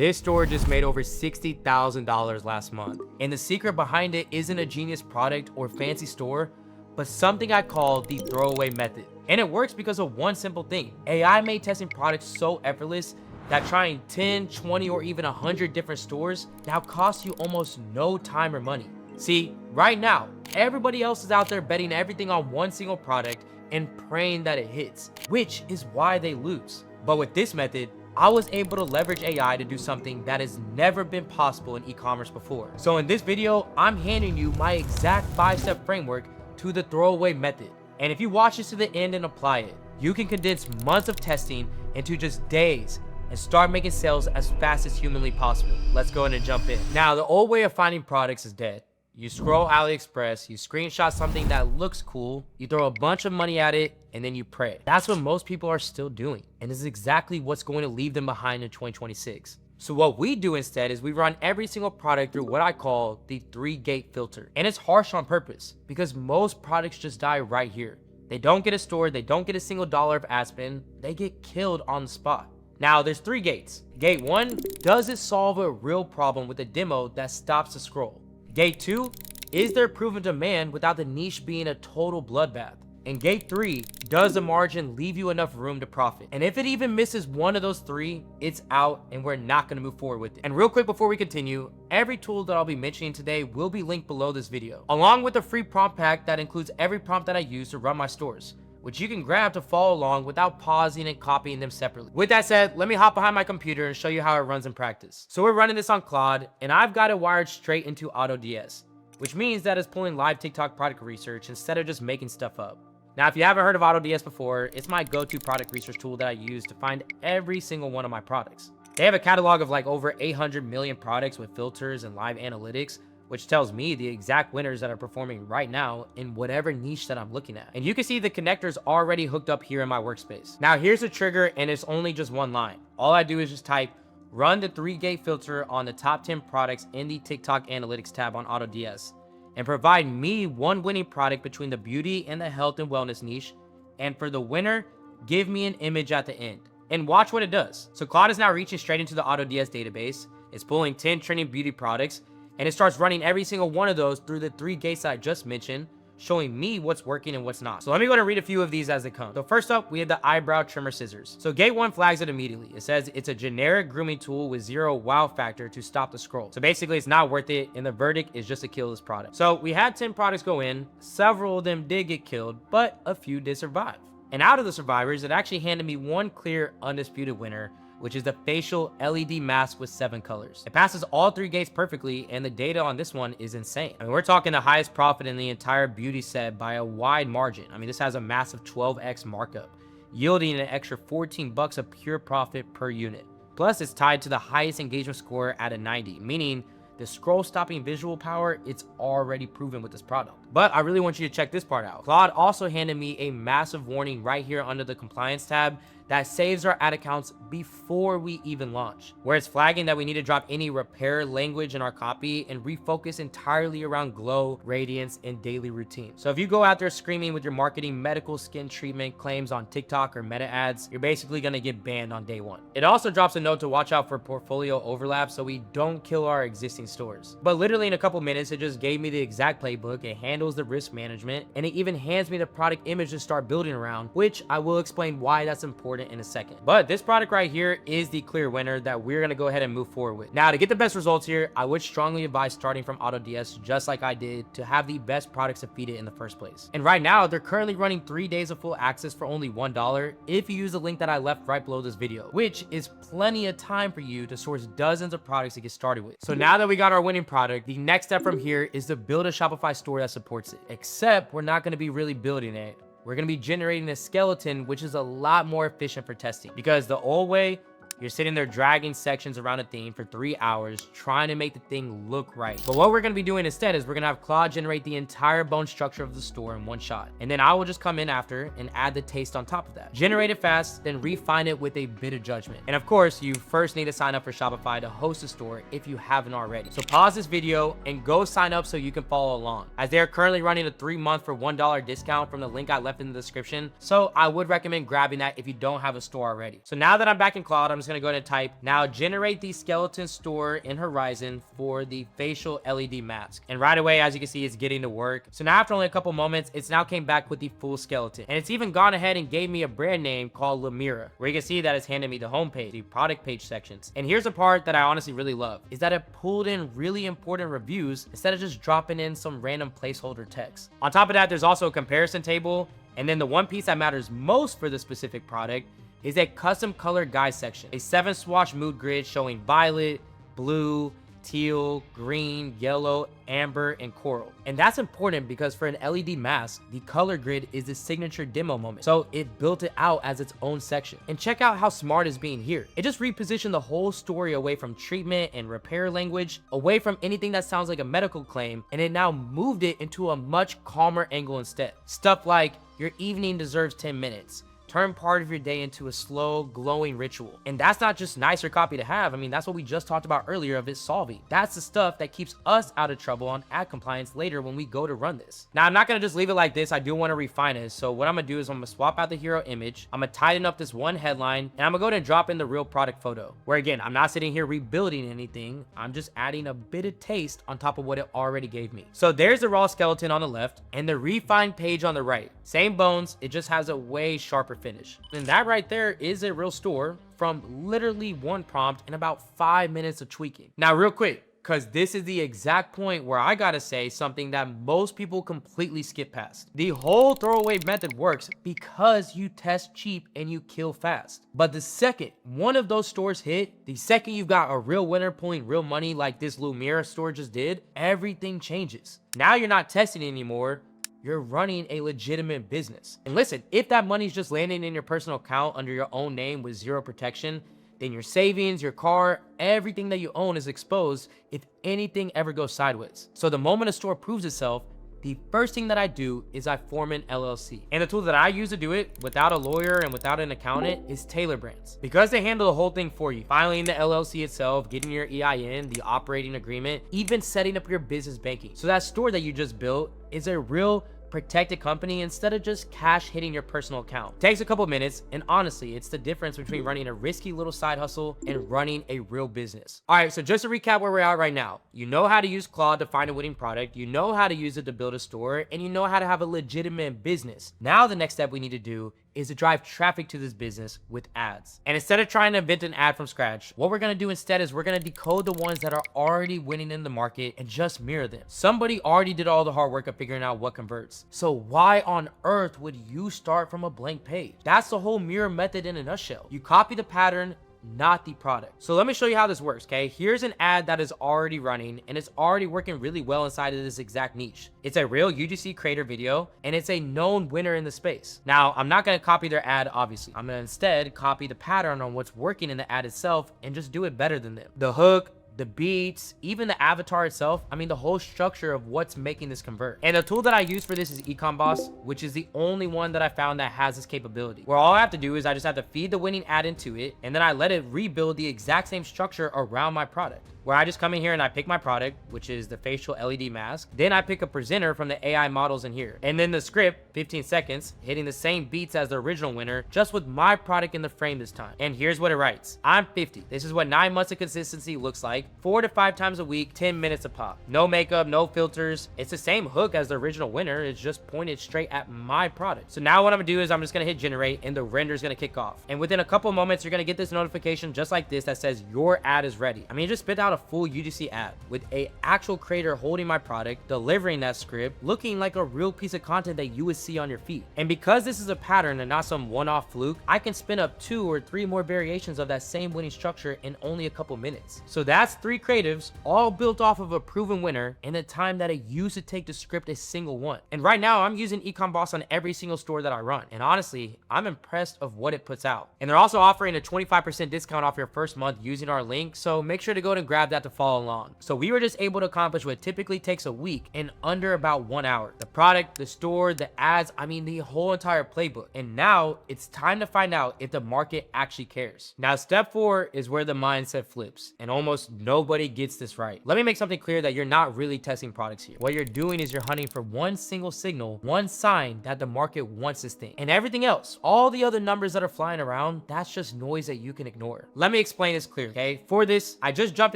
This store just made over $60,000 last month. And the secret behind it isn't a genius product or fancy store, but something I call the throwaway method. And it works because of one simple thing. AI made testing products so effortless that trying 10, 20, or even 100 different stores now costs you almost no time or money. See, right now, everybody else is out there betting everything on one single product and praying that it hits, which is why they lose. But with this method, I was able to leverage AI to do something that has never been possible in e-commerce before. So in this video, I'm handing you my exact 5-step framework to the throwaway method. And if you watch this to the end and apply it, you can condense months of testing into just days and start making sales as fast as humanly possible. Let's go ahead and jump in. Now, the old way of finding products is dead. You scroll AliExpress, you screenshot something that looks cool, you throw a bunch of money at it, and then you pray. That's what most people are still doing, and this is exactly what's going to leave them behind in 2026. So what we do instead is we run every single product through what I call the 3-gate filter. And it's harsh on purpose because most products just die right here. They don't get a store, they don't get a single dollar of ad spend, they get killed on the spot. Now there's 3 gates. Gate 1, does it solve a real problem with a demo that stops the scroll? Gate 2, is there proven demand without the niche being a total bloodbath? And gate 3, does the margin leave you enough room to profit? And if it even misses one of those 3, it's out and we're not gonna move forward with it. And real quick before we continue, every tool that I'll be mentioning today will be linked below this video, along with a free prompt pack that includes every prompt that I use to run my stores, which you can grab to follow along without pausing and copying them separately. With that said, let me hop behind my computer and show you how it runs in practice. So we're running this on Claude, and I've got it wired straight into AutoDS, which means that it's pulling live TikTok product research instead of just making stuff up. Now, if you haven't heard of AutoDS before, it's my go-to product research tool that I use to find every single one of my products. They have a catalog of like over 800 million products with filters and live analytics, which tells me the exact winners that are performing right now in whatever niche that I'm looking at. And you can see the connectors already hooked up here in my workspace. Now here's a trigger, and it's only just one line. All I do is just type, run the 3-gate filter on the top 10 products in the TikTok analytics tab on AutoDS, and provide me one winning product between the beauty and the health and wellness niche. And for the winner, give me an image at the end. And watch what it does. So Claude is now reaching straight into the AutoDS database. It's pulling 10 trending beauty products, and it starts running every single one of those through the 3 gates that I just mentioned, showing me what's working and what's not. So let me go and read a few of these as they come. So first up, we have the eyebrow trimmer scissors. So gate 1 flags it immediately. It says it's a generic grooming tool with 0 wow factor to stop the scroll. So basically it's not worth it, and the verdict is just to kill this product. So we had 10 products go in, several of them did get killed, but a few did survive. And out of the survivors, it actually handed me one clear undisputed winner, which is the facial LED mask with 7 colors. It passes all 3 gates perfectly, and the data on this one is insane. I mean, we're talking the highest profit in the entire beauty set by a wide margin. I mean, this has a massive 12x markup, yielding an extra $14 of pure profit per unit. Plus, it's tied to the highest engagement score at a 90, meaning the scroll stopping visual power, it's already proven with this product. But I really want you to check this part out. Claude also handed me a massive warning right here under the compliance tab that saves our ad accounts before we even launch, where it's flagging that we need to drop any repair language in our copy and refocus entirely around glow, radiance, and daily routine. So if you go out there screaming with your marketing medical skin treatment claims on TikTok or meta ads, you're basically gonna get banned on day 1. It also drops a note to watch out for portfolio overlap so we don't kill our existing stores. But literally in a couple minutes, it just gave me the exact playbook, it handles the risk management, and it even hands me the product image to start building around, which I will explain why that's important in a second. But this product right here is the clear winner that we're gonna go ahead and move forward with. Now, to get the best results here, I would strongly advise starting from AutoDS just like I did to have the best products to feed it in the first place. And right now, they're currently running 3 days of full access for only $1 if you use the link that I left right below this video, which is plenty of time for you to source dozens of products to get started with. So now that we got our winning product, the next step from here is to build a Shopify store that supports it. Except we're not gonna be really building it. We're going to be generating a skeleton, which is a lot more efficient for testing, because the old way, you're sitting there dragging sections around a theme for 3 hours trying to make the thing look right. But what we're going to be doing instead is we're going to have Claude generate the entire bone structure of the store in one shot. And then I will just come in after and add the taste on top of that. Generate it fast, then refine it with a bit of judgment. And of course, you first need to sign up for Shopify to host a store if you haven't already. So pause this video and go sign up so you can follow along, as they are currently running a 3-month for $1 discount from the link I left in the description. So I would recommend grabbing that if you don't have a store already. So now that I'm back in Claude, I'm just gonna go ahead and type, now generate the skeleton store in Horizon for the facial LED mask. And right away, as you can see, it's getting to work. So now after only a couple moments, it's now came back with the full skeleton. And it's even gone ahead and gave me a brand name called Lemira, where you can see that it's handed me the homepage, the product page sections. And here's the part that I honestly really love, is that it pulled in really important reviews instead of just dropping in some random placeholder text. On top of that, there's also a comparison table. And then the one piece that matters most for the specific product is a custom color guide section, a 7 swatch mood grid showing violet, blue, teal, green, yellow, amber, and coral. And that's important because for an LED mask, the color grid is the signature demo moment. So it built it out as its own section. And check out how smart it's being here. It just repositioned the whole story away from treatment and repair language, away from anything that sounds like a medical claim, and it now moved it into a much calmer angle instead. Stuff like, your evening deserves 10 minutes. Turn part of your day into a slow, glowing ritual. And that's not just nicer copy to have. I mean, that's what we just talked about earlier of it solving. That's the stuff that keeps us out of trouble on ad compliance later when we go to run this. Now, I'm not gonna just leave it like this. I do wanna refine it. So what I'm gonna do is I'm gonna swap out the hero image. I'm gonna tighten up this one headline, and I'm gonna go ahead and drop in the real product photo. Where again, I'm not sitting here rebuilding anything. I'm just adding a bit of taste on top of what it already gave me. So there's the raw skeleton on the left and the refined page on the right. Same bones, it just has a way sharper finish. And that right there is a real store from literally one prompt and about 5 minutes of tweaking. Now, real quick, because this is the exact point where I gotta say something that most people completely skip past. The whole throwaway method works because you test cheap and you kill fast. But the second one of those stores hit, the second you've got a real winner pulling real money like this Lumira store just did, everything changes. Now you're not testing anymore. You're running a legitimate business. And listen, if that money's just landing in your personal account under your own name with zero protection, then your savings, your car, everything that you own is exposed if anything ever goes sideways. So the moment a store proves itself, the first thing that I do is I form an LLC. And the tool that I use to do it without a lawyer and without an accountant is Taylor Brands. Because they handle the whole thing for you, filing the LLC itself, getting your EIN, the operating agreement, even setting up your business banking. So that store that you just built is a real protected company instead of just cash hitting your personal account. Takes a couple minutes, and honestly, it's the difference between running a risky little side hustle and running a real business. All right, so just to recap where we're at right now, you know how to use Claude to find a winning product, you know how to use it to build a store, and you know how to have a legitimate business. Now the next step we need to do is to drive traffic to this business with ads. And instead of trying to invent an ad from scratch, what we're gonna do instead is we're gonna decode the ones that are already winning in the market and just mirror them. Somebody already did all the hard work of figuring out what converts. So why on earth would you start from a blank page? That's the whole mirror method in a nutshell. You copy the pattern, not the product. So let me show you how this works, okay? Here's an ad that is already running and it's already working really well inside of this exact niche. It's a real UGC creator video and it's a known winner in the space. Now, I'm not gonna copy their ad, obviously. I'm gonna instead copy the pattern on what's working in the ad itself and just do it better than them. The hook, the beats, even the avatar itself, I mean the whole structure of what's making this convert. And the tool that I use for this is Ecommerce, which is the only one that I found that has this capability, where all I have to do is I just have to feed the winning ad into it and then I let it rebuild the exact same structure around my product, where I just come in here and I pick my product, which is the facial LED mask. Then I pick a presenter from the AI models in here. And then the script, 15 seconds, hitting the same beats as the original winner, just with my product in the frame this time. And here's what it writes. I'm 50. This is what 9 months of consistency looks like. 4 to 5 times a week, 10 minutes a pop. No makeup, no filters. It's the same hook as the original winner. It's just pointed straight at my product. So now what I'm gonna do is I'm just gonna hit generate and the render is gonna kick off. And within a couple moments, you're gonna get this notification just like this that says your ad is ready. I mean, just spit out a full UGC ad with a actual creator holding my product, delivering that script, looking like a real piece of content that you would see on your feed. And because this is a pattern and not some one-off fluke, I can spin up 2 or 3 more variations of that same winning structure in only a couple minutes. So that's 3 creatives, all built off of a proven winner in the time that it used to take to script a single one. And right now I'm using Ecommerce on every single store that I run. And honestly, I'm impressed of what it puts out. And they're also offering a 25% discount off your first month using our link. So make sure to go and grab grab that to follow along. So we were just able to accomplish what typically takes a week in under about 1 hour. The product, the store, the ads, I mean the whole entire playbook. And now it's time to find out if the market actually cares. Now step 4 is where the mindset flips, and almost nobody gets this right. Let me make something clear that you're not really testing products here. What you're doing is you're hunting for one single signal, one sign that the market wants this thing. And everything else, all the other numbers that are flying around, that's just noise that you can ignore. Let me explain this clear, okay? For this, I just jumped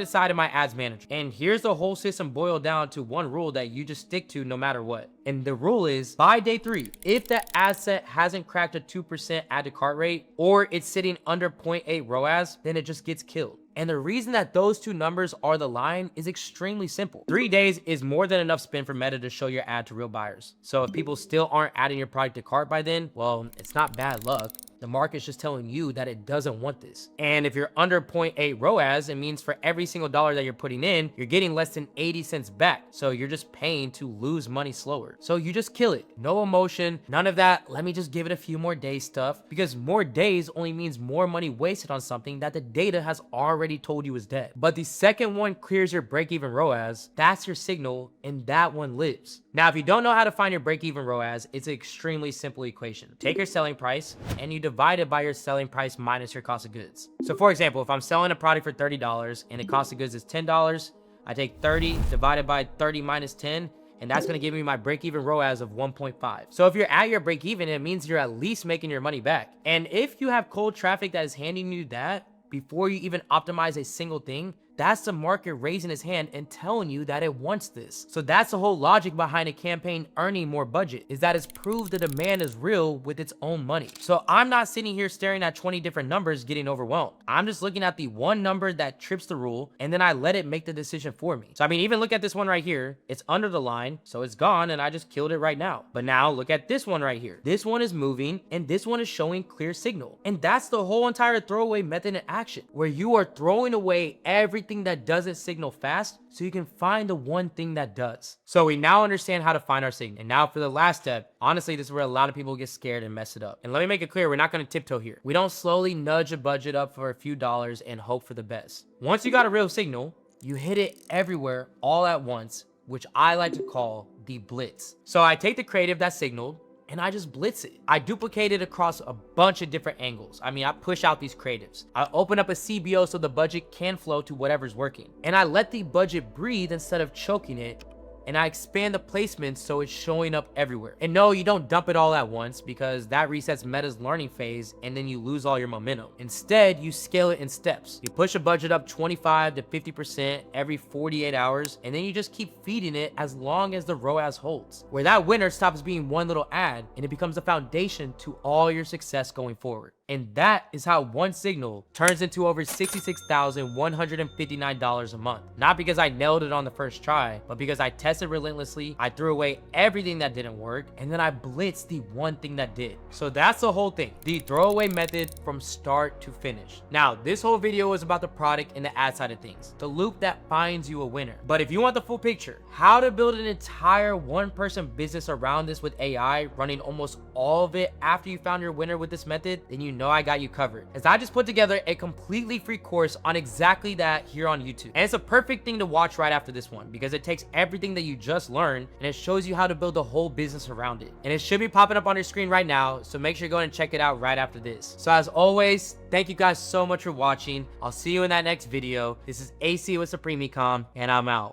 inside of my ads manager, and here's the whole system boiled down to one rule that you just stick to no matter what. And the rule is, by day 3, if the ad set hasn't cracked a 2% add to cart rate, or it's sitting under 0.8 ROAS, then it just gets killed. And the reason that those two numbers are the line is extremely simple. 3 days is more than enough spend for Meta to show your ad to real buyers. So if people still aren't adding your product to cart by then, well, it's not bad luck. The market's just telling you that it doesn't want this. And if you're under 0.8 ROAS, it means for every single dollar that you're putting in, you're getting less than 80 cents back. So you're just paying to lose money slower. So you just kill it. No emotion, none of that. Let me just give it a few more days stuff, because more days only means more money wasted on something that the data has already told you is dead. But the second one clears your break-even ROAS, that's your signal, and that one lives. Now, if you don't know how to find your break-even ROAS, it's an extremely simple equation. Take your selling price and you divide it by your selling price minus your cost of goods. So for example, if I'm selling a product for $30 and the cost of goods is $10, I take 30 divided by 30 minus 10, and that's going to give me my break-even ROAS of 1.5. So if you're at your break-even, it means you're at least making your money back. And if you have cold traffic that is handing you that before you even optimize a single thing, that's the market raising his hand and telling you that it wants this. So that's the whole logic behind a campaign earning more budget, is that it's proved the demand is real with its own money. So I'm not sitting here staring at 20 different numbers getting overwhelmed. I'm just looking at the one number that trips the rule, and then I let it make the decision for me. So I mean, even look at this one right here. It's under the line, so it's gone, and I just killed it right now. But now look at this one right here. This one is moving, and this one is showing clear signal. And that's the whole entire throwaway method in action, where you are throwing away everything that doesn't signal fast so you can find the one thing that does. So we now understand how to find our signal. And now for the last step, honestly, this is where a lot of people get scared and mess it up. And let me make it clear, we're not going to tiptoe here. We don't slowly nudge a budget up for a few dollars and hope for the best. Once you got a real signal, you hit it everywhere all at once, which I like to call the blitz. So I take the creative that signaled, and I just blitz it. I duplicate it across a bunch of different angles. I mean, I push out these creatives. I open up a CBO so the budget can flow to whatever's working. And I let the budget breathe instead of choking it. And I expand the placement so it's showing up everywhere. And no, you don't dump it all at once, because that resets Meta's learning phase and then you lose all your momentum. Instead, you scale it in steps. You push a budget up 25 to 50% every 48 hours, and then you just keep feeding it as long as the ROAS holds, where that winner stops being one little ad and it becomes the foundation to all your success going forward. And that is how one signal turns into over $66,159 a month. Not because I nailed it on the first try, but because I tested relentlessly, I threw away everything that didn't work, and then I blitzed the one thing that did. So that's the whole thing, the throwaway method from start to finish. Now, this whole video is about the product and the ad side of things, the loop that finds you a winner. But if you want the full picture, how to build an entire one-person business around this with AI, running almost all of it after you found your winner with this method, then you know I got you covered, as I just put together a completely free course on exactly that here on YouTube. And it's a perfect thing to watch right after this one, because it takes everything that you just learned and it shows you how to build a whole business around it. And it should be popping up on your screen right now, so make sure you go and check it out right after this. So as always, thank you guys so much for watching. I'll see you in that next video. This is AC with Supreme Ecom, and I'm out.